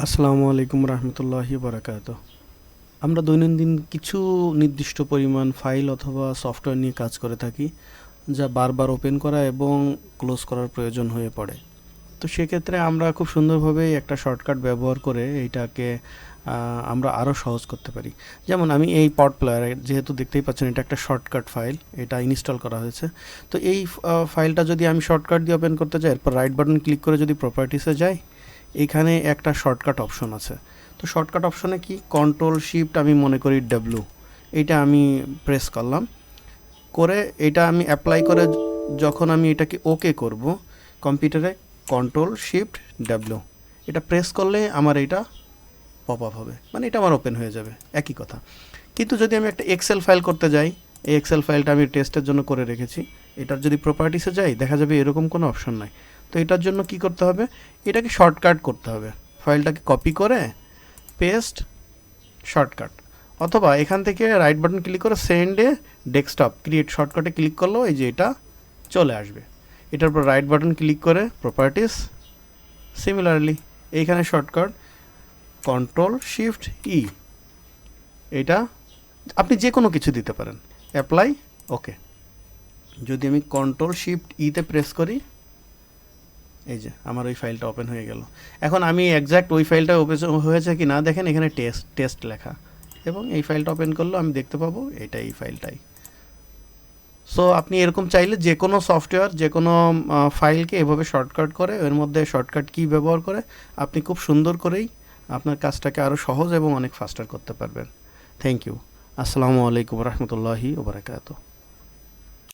আসসালামু আলাইকুম রহমতুল্লাহি বারাকাত। আমরা দৈনন্দিন কিছু নির্দিষ্ট পরিমাণ ফাইল অথবা সফটওয়্যার নিয়ে কাজ করে থাকি, যা বারবার ওপেন করা এবং ক্লোজ করার প্রয়োজন হয়ে পড়ে। তো সেক্ষেত্রে আমরা খুব সুন্দরভাবে একটা শর্টকাট ব্যবহার করে এইটাকে আমরা আরও সহজ করতে পারি। যেমন আমি এই পড প্লেয়ারে, যেহেতু দেখতেই পাচ্ছেন এটা একটা শর্টকাট ফাইল, এটা ইনস্টল করা হয়েছে। তো এই ফাইলটা যদি আমি শর্টকাট দিয়ে ওপেন করতে যাই, এরপর রাইট বাটন ক্লিক করে যদি প্রপার্টিসে যাই, এইখানে একটা শর্টকাট অপশন আছে। তো শর্টকাট অপশনে কি, কন্ট্রোল শিফট আমি মনে করি ডব্লিউ, এইটা আমি প্রেস করলাম। করে এটা আমি অ্যাপ্লাই করে যখন আমি এটাকে ওকে করব কম্পিউটারে, কন্ট্রোল শিফট ডব্লিউ এটা প্রেস করলে আমার এটা পপ আপ হবে, মানে এটা আমার ওপেন হয়ে যাবে, একই কথা। কিন্তু যদি আমি একটা এক্সেল ফাইল করতে যাই, এই এক্সেল ফাইলটা আমি টেস্টের জন্য করে রেখেছি, এটার যদি প্রপার্টিসে যাই দেখা যাবে এরকম কোনো অপশন নাই। তো এটার জন্য কি করতে হবে, এটাকে শর্টকাট করতে হবে। ফাইলটাকে কপি করে পেস্ট, শর্টকাট, অথবা এখান থেকে রাইট বাটন ক্লিক করে সেন্ডে ডেস্কটপ ক্রিয়েট শর্টকাটে ক্লিক করলেও এই যে এটা চলে আসবে। এটার উপর রাইট বাটন ক্লিক করে প্রপার্টিস, সিমিলারলি এইখানে শর্টকাট কন্ট্রোল শিফট ই, এটা আপনি যে কোনো কিছু দিতে পারেন, অ্যাপ্লাই, ওকে। যদি আমি কন্ট্রোল শিফট ইতে প্রেস করি, এই যে আমার ওই ফাইলটা ওপেন হয়ে গেল। এখন আমি এক্স্যাক্ট ওই ফাইলটা ওপেন হয়েছে কি না দেখেন, এখানে টেস্ট টেস্ট লেখা, এবং এই ফাইলটা ওপেন করলেও আমি দেখতে পাবো এটা এই ফাইলটাই। সো আপনি এরকম চাইলে যে কোনো সফটওয়্যার, যে কোনো ফাইলকে এভাবে শর্টকাট করে, এর মধ্যে শর্টকাট কি ব্যবহার করে আপনি খুব সুন্দর করেই আপনার কাজটাকে আরও সহজ এবং অনেক ফাস্টার করতে পারবেন। Thank you. আসসালামু আলাইকুম রহমতুল্লাহি ওবরাকাতুহু।